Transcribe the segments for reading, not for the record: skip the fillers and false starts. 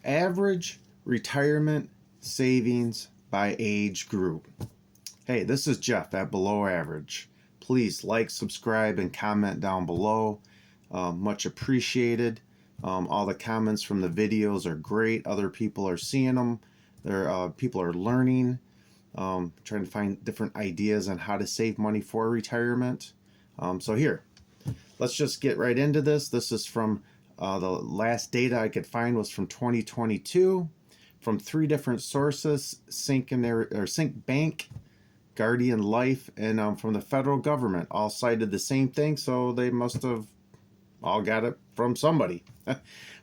Average retirement savings by age group. Hey, this is Jeff at Below Average. Please like, subscribe, and comment down below. Much appreciated. All the comments from the videos are great. Other people are seeing them. People are learning, trying to find different ideas on how to save money for retirement. So here, let's just get right into this. This is from the last data I could find was from 2022 from 3 different sources: Sync Bank, Guardian Life, and from the federal government. All cited the same thing, so they must have all got it from somebody.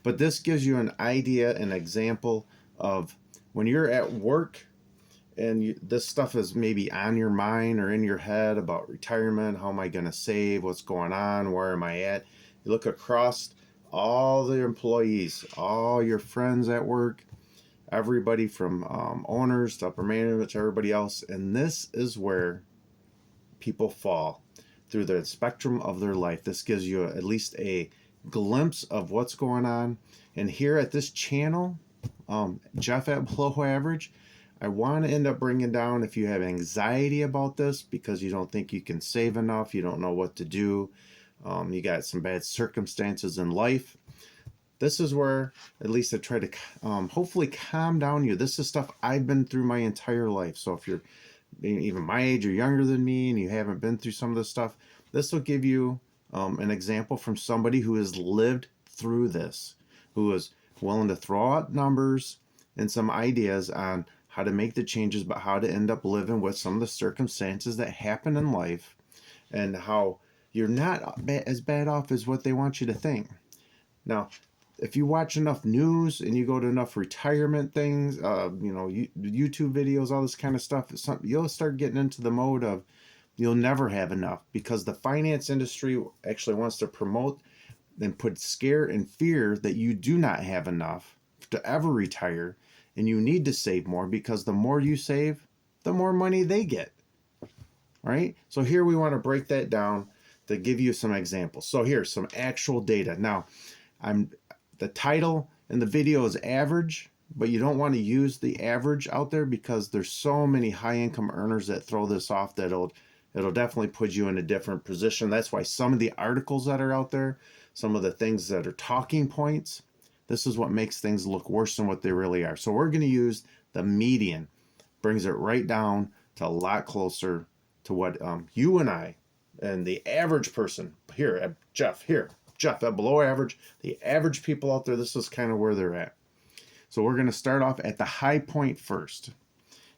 But this gives you an idea, an example of when you're at work and this stuff is maybe on your mind or in your head about retirement. How am I going to save? What's going on? Where am I at? You look across all the employees, all your friends at work, everybody from owners to upper management to everybody else. And this is where people fall through the spectrum of their life. This gives you at least a glimpse of what's going on. And here at this channel, Jeff at Below Average, I want to end up bringing down, if you have anxiety about this because you don't think you can save enough, you don't know what to do, you got some bad circumstances in life. This is where at least I try to hopefully calm down you. This is stuff I've been through my entire life. So if you're even my age or younger than me and you haven't been through some of this stuff, this will give you an example from somebody who has lived through this, who is willing to throw out numbers and some ideas on how to make the changes, but how to end up living with some of the circumstances that happen in life, and how you're not as bad off as what they want you to think. Now, if you watch enough news and you go to enough retirement things, YouTube videos, all this kind of stuff, you'll start getting into the mode of you'll never have enough, because the finance industry actually wants to promote and put scare and fear that you do not have enough to ever retire, and you need to save more, because the more you save, the more money they get. Right? So here we want to break that down to give you some examples. So here's some actual data. Now, the title in the video is average, but you don't want to use the average out there because there's so many high income earners that throw this off that it'll definitely put you in a different position. That's why some of the articles that are out there, some of the things that are talking points, this is what makes things look worse than what they really are. So we're going to use the median, brings it right down to a lot closer to what you and I and the average person here, Jeff at Below Average, the average people out there, this is kind of where they're at. So we're going to start off at the high point first.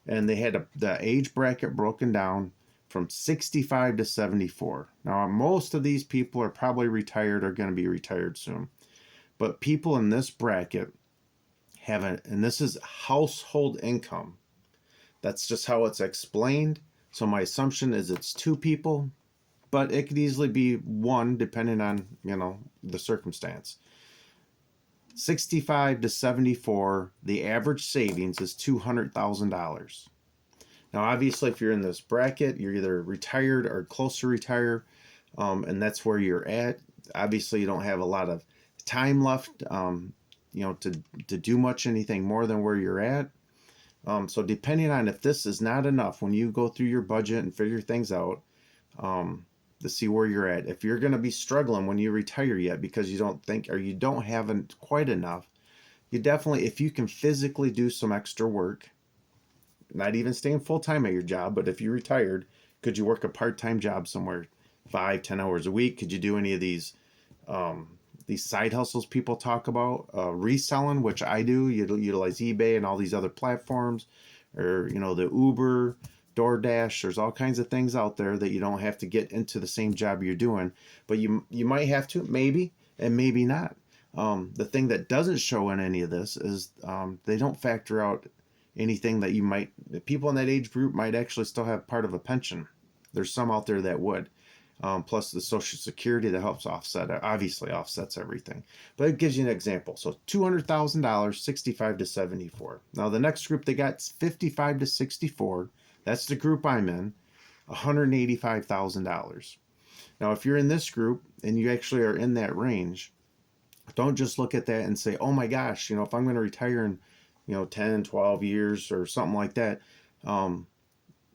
And they had the age bracket broken down from 65 to 74. Now, most of these people are probably retired or going to be retired soon. But people in this bracket have and this is household income. That's just how it's explained. So my assumption is it's 2 people, but it could easily be 1 depending on, the circumstance. 65 to 74, the average savings is $200,000. Now, obviously, if you're in this bracket, you're either retired or close to retire, and that's where you're at. Obviously, you don't have a lot of time left, to do much anything more than where you're at. So depending on if this is not enough, when you go through your budget and figure things out, to see where you're at, if you're going to be struggling when you retire yet because you don't think or you don't have quite enough, you definitely, if you can physically do some extra work, not even staying full-time at your job, but if you retired, could you work a part-time job somewhere, 5-10 hours a week? Could you do any of these side hustles people talk about, reselling, which I do? You utilize eBay and all these other platforms, or the Uber, DoorDash. There's all kinds of things out there that you don't have to get into the same job you're doing, but you might have to, maybe, and maybe not. The thing that doesn't show in any of this is they don't factor out anything that people in that age group might actually still have part of a pension. There's some out there that would. Plus the Social Security that helps obviously offsets everything. But it gives you an example. So $200,000, 65 to 74. Now the next group they got 55 to 64. That's the group I'm in, $185,000. Now if you're in this group and you actually are in that range, Don't just look at that and say, oh my gosh, if I'm going to retire in 10, 12 years or something like that, um,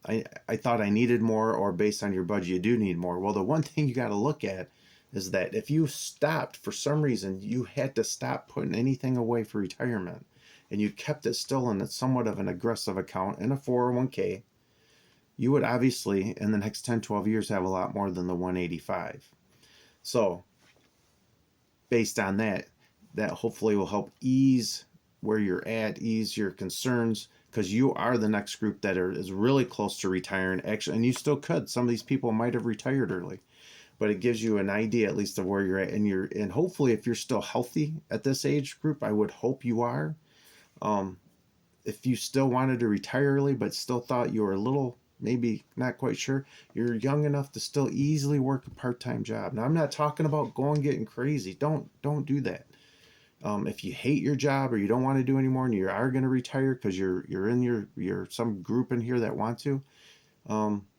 I thought I needed more, or based on your budget, you do need more. Well, the one thing you got to look at is that if you stopped for some reason, you had to stop putting anything away for retirement, and you kept it still in somewhat of an aggressive account in a 401k, you would obviously in the next 10, 12 years have a lot more than the 185. So based on that, that hopefully will help ease where you're at, ease your concerns, because you are the next group that is really close to retiring. Actually, and you still could. Some of these people might have retired early, but it gives you an idea at least of where you're at, and hopefully if you're still healthy at this age group, I would hope you are. Um, if you still wanted to retire early but still thought you were a little maybe not quite sure, you're young enough to still easily work a part-time job. Now I'm not talking about going getting crazy. Don't do that. If you hate your job or you don't want to do anymore and you are going to retire because you're in your some group in here that want to,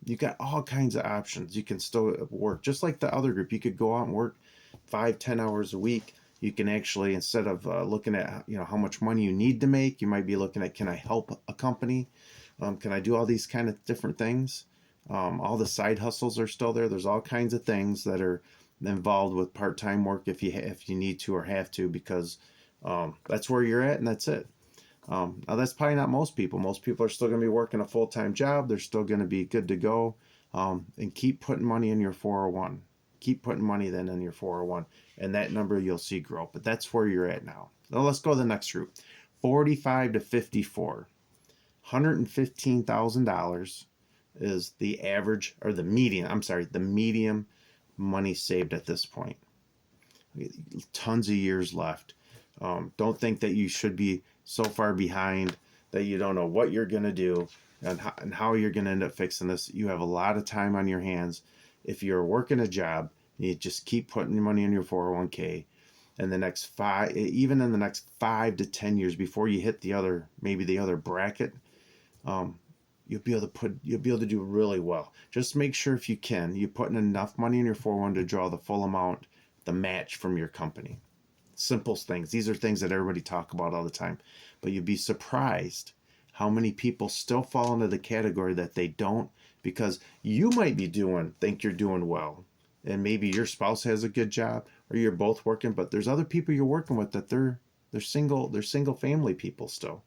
you got all kinds of options. You can still work just like the other group. You could go out and work 5-10 hours a week. You can actually, instead of looking at how much money you need to make, you might be looking at, can I help a company? Can I do all these kind of different things? All the side hustles are still there. There's all kinds of things that are involved with part-time work if you need to or have to, because that's where you're at and that's it. Now that's probably not most people. Most people are still going to be working a full-time job. They're still going to be good to go. And keep putting money in your 401. Keep putting money then in your 401, and that number you'll see grow. But that's where you're at now. Now let's go to the next group. 45 to 54. $115,000 is the average, or the median. I'm sorry, the medium money saved at this point. Tons of years left. Don't think that you should be so far behind that you don't know what you're going to do and how you're going to end up fixing this. You have a lot of time on your hands. If you're working a job, you just keep putting money in your 401k. And even in the next 5 to 10 years before you hit the other bracket, you'll be able to do really well. Just make sure, if you can, you're putting enough money in your 401 to draw the full amount, the match from your company. Simple things. These are things that everybody talk about all the time, but you'd be surprised how many people still fall into the category that they don't, because you might think you're doing well, and maybe your spouse has a good job or you're both working, but there's other people you're working with that they're single family people still,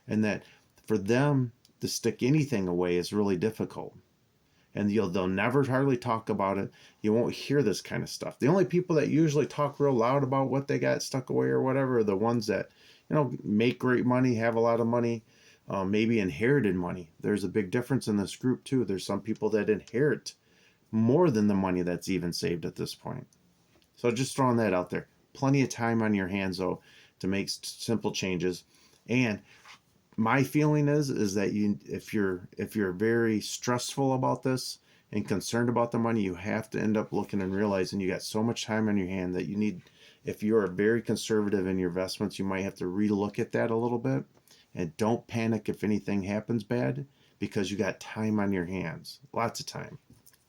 and that for them to stick anything away is really difficult. And they'll never hardly talk about it. You won't hear this kind of stuff. The only people that usually talk real loud about what they got stuck away or whatever are the ones that make great money, have a lot of money, maybe inherited money. There's a big difference in this group too. There's some people that inherit more than the money that's even saved at this point. So just throwing that out there. Plenty of time on your hands though to make simple changes. And my feeling is that if you're very stressful about this and concerned about the money, you have to end up looking and realizing you got so much time on your hand that you need, if you're very conservative in your investments, you might have to relook at that a little bit. And don't panic if anything happens bad, because you got time on your hands, lots of time.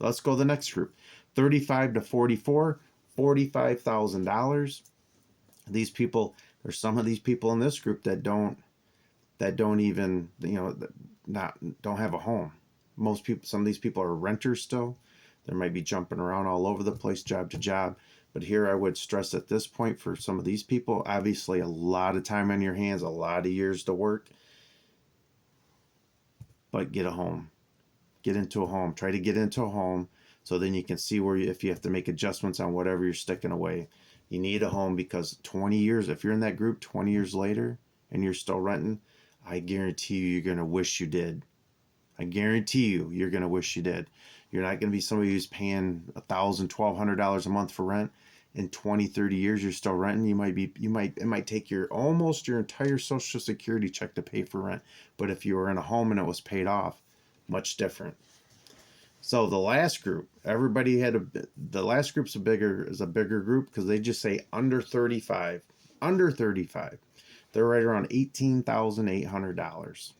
Let's go to the next group. 35 to 44, $45,000. These people, there's some of these people in this group that don't even don't have a home. Some of these people are renters still. They might be jumping around all over the place, job to job. But here I would stress at this point, for some of these people, obviously a lot of time on your hands, a lot of years to work. But get a home. Get into a home. Try to get into a home, so then you can see if you have to make adjustments on whatever you're sticking away. You need a home, because 20 years, if you're in that group 20 years later and you're still renting, I guarantee you're going to wish you did. I guarantee you're going to wish you did. You're not going to be somebody who's paying $1,000, $1,200 a month for rent. In 20, 30 years, you're still renting. It might take almost your entire Social Security check to pay for rent. But if you were in a home and it was paid off, much different. So the last group, the last group's a bigger group, because they just say under 35. Under 35. They're right around $18,800.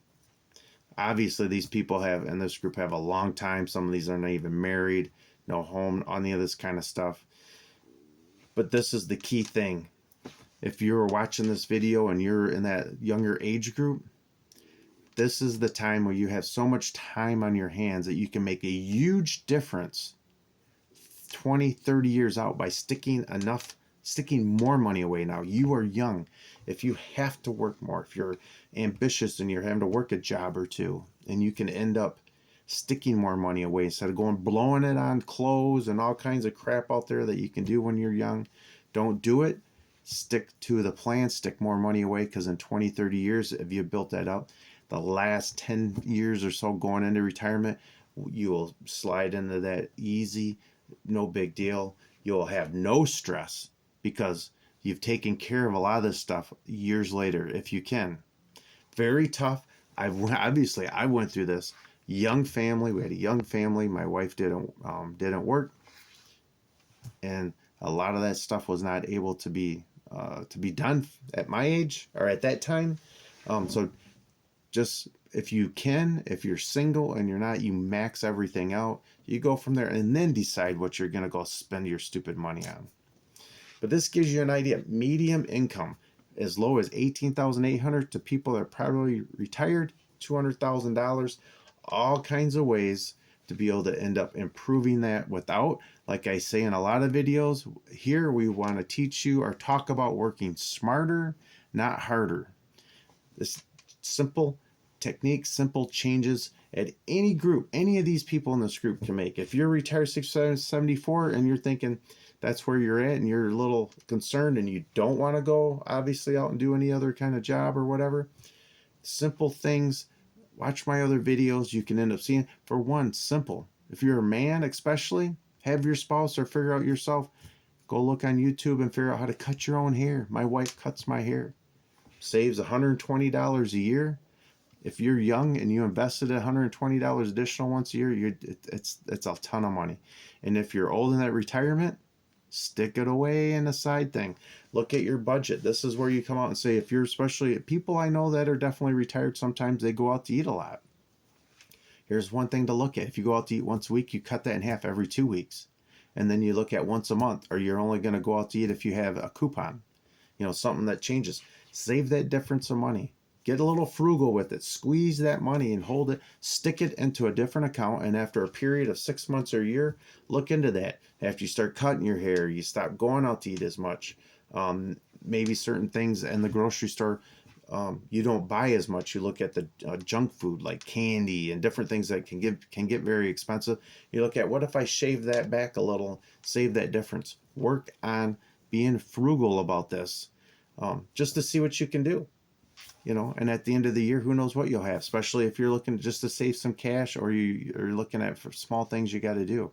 Obviously, these people in this group have a long time. Some of these are not even married, no home, any of this kind of stuff. But this is the key thing. if you're watching this video and you're in that younger age group, this is the time where you have so much time on your hands that you can make a huge difference 20, 30 years out by sticking more money away now. You are young. If you have to work more, if you're ambitious and you're having to work a job or two, and you can end up sticking more money away instead of going blowing it on clothes and all kinds of crap out there that you can do when you're young, don't do it. Stick to the plan, stick more money away, because in 20, 30 years, if you built that up, the last 10 years or so going into retirement, you will slide into that easy, no big deal. You'll have no stress because you've taken care of a lot of this stuff years later, if you can. Very tough. I went through this. Young family. We had a young family. My wife didn't work, and a lot of that stuff was not able to be done at my age or at that time. So just if you can, if you're single and you're not, you max everything out. You go from there and then decide what you're going to go spend your stupid money on. But this gives you an idea. Medium income, as low as $18,800 to people that are probably retired, $200,000. All kinds of ways to be able to end up improving that without, like I say in a lot of videos, here we want to teach you or talk about working smarter, not harder. This simple technique, simple changes at any group, any of these people in this group can make. If you're retired 67, 74 and you're thinking that's where you're at and you're a little concerned and you don't want to go obviously out and do any other kind of job or whatever, simple things. Watch my other videos. You can end up seeing, for one, simple. If you're a man especially, have your spouse or figure out yourself, go look on YouTube and figure out how to cut your own hair. My wife cuts my hair. Saves $120 a year. If you're young and you invested $120 additional once a year, it's a ton of money. And if you're old in that retirement, stick it away in a side thing. Look at your budget. This is where you come out and say, if you're, especially people I know that are definitely retired, sometimes they go out to eat a lot. Here's one thing to look at. If you go out to eat once a week, you cut that in half every 2 weeks. And then you look at once a month, or you're only going to go out to eat if you have a coupon. Something that changes. Save that difference of money. Get a little frugal with it. Squeeze that money and hold it. Stick it into a different account. And after a period of 6 months or a year, look into that. After you start cutting your hair, you stop going out to eat as much. Maybe certain things in the grocery store, you don't buy as much. You look at the junk food like candy and different things that can get very expensive. You look at, what if I shave that back a little, save that difference. Work on being frugal about this, just to see what you can do. And at the end of the year, who knows what you'll have, especially if you're looking just to save some cash, or you're looking at for small things you got to do.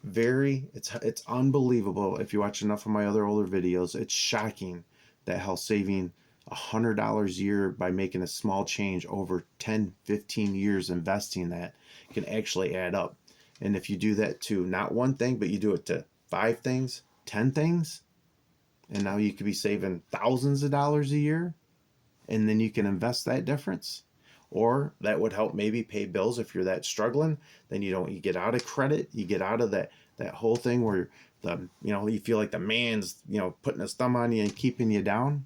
It's unbelievable. If you watch enough of my other older videos, it's shocking that how saving $100 a year by making a small change over 10, 15 years investing that can actually add up. And if you do that to not one thing, but you do it to 5 things, 10 things, and now you could be saving thousands of dollars a year, and then you can invest that difference. Or that would help maybe pay bills if you're that struggling. Then you get out of credit, you get out of that whole thing where you feel like the man's putting his thumb on you and keeping you down.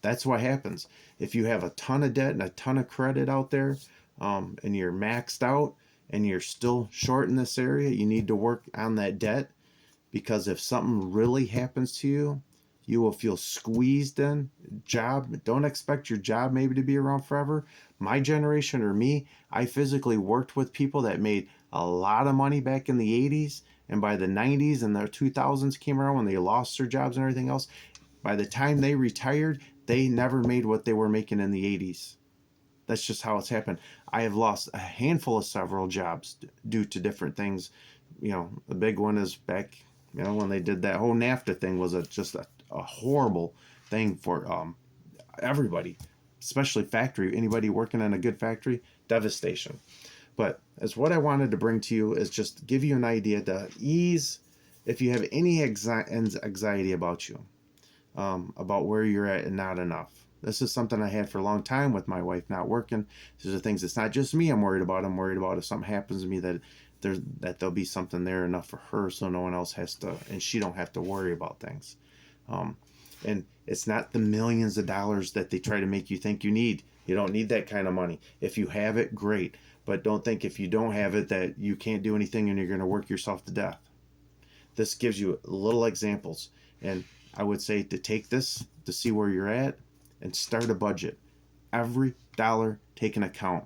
That's what happens if you have a ton of debt and a ton of credit out there, and you're maxed out and you're still short in this area. You need to work on that debt, because if something really happens to you, you will feel squeezed in. Don't expect your job maybe to be around forever. My generation, or me, I physically worked with people that made a lot of money back in the 80s, and by the 90s and the 2000s came around when they lost their jobs and everything else, by the time they retired, they never made what they were making in the 80s. That's just how it's happened. I have lost a handful of several jobs due to different things. The big one is back, when they did that whole NAFTA thing, was just a horrible thing for everybody, especially factory. Anybody working in a good factory, devastation. But as what I wanted to bring to you is just give you an idea to ease if you have any anxiety about you, about where you're at and not enough. This is something I had for a long time with my wife not working. These are things, it's not just me I'm worried about. I'm worried about if something happens to me, that there'll be something there enough for her, so no one else has to, and she don't have to worry about things. And it's not the millions of dollars that they try to make you think you need. You don't need that kind of money. If you have it, great. But don't think if you don't have it that you can't do anything and you're going to work yourself to death. This gives you little examples. And I would say to take this to see where you're at and start a budget. Every dollar take an account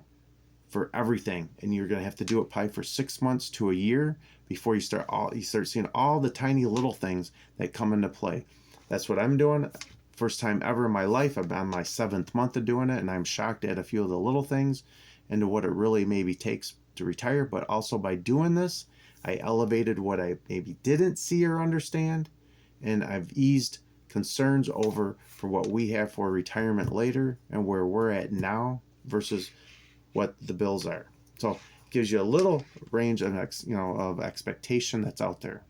for everything, and you're going to have to do it probably for 6 months to a year before you start seeing all the tiny little things that come into play. That's what I'm doing. First time ever in my life. I'm on my 7th month of doing it, and I'm shocked at a few of the little things and to what it really maybe takes to retire. But also by doing this, I elevated what I maybe didn't see or understand, and I've eased concerns over for what we have for retirement later and where we're at now versus what the bills are. So it gives you a little range of of expectation that's out there.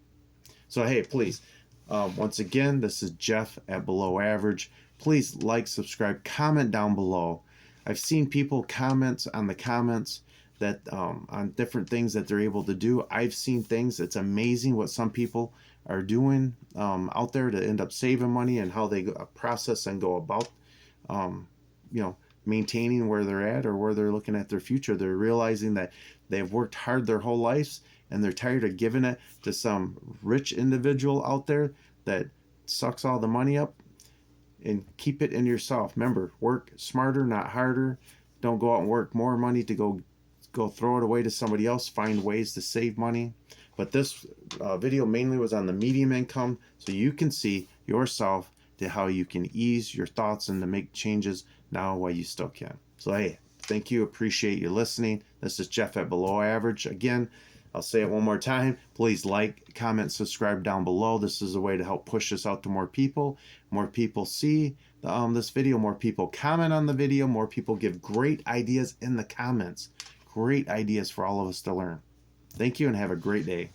So hey, please, once again, this is Jeff at Below Average. Please like, subscribe, comment down below. I've seen people comment on the comments that on different things that they're able to do. I've seen things. It's amazing what some people are doing out there to end up saving money and how they process and go about maintaining where they're at or where they're looking at their future. They're realizing that they've worked hard their whole lives and they're tired of giving it to some rich individual out there that sucks all the money up. And keep it in yourself. Remember, work smarter, not harder. Don't go out and work more money to go throw it away to somebody else. Find ways to save money. But this video mainly was on the medium income, so you can see yourself to how you can ease your thoughts and to make changes now while you still can. So hey, thank you. Appreciate you listening. This is Jeff at Below Average. Again, I'll say it one more time. Please like, comment, subscribe down below. This is a way to help push this out to more people. More people see this video. More people comment on the video. More people give great ideas in the comments. Great ideas for all of us to learn. Thank you and have a great day.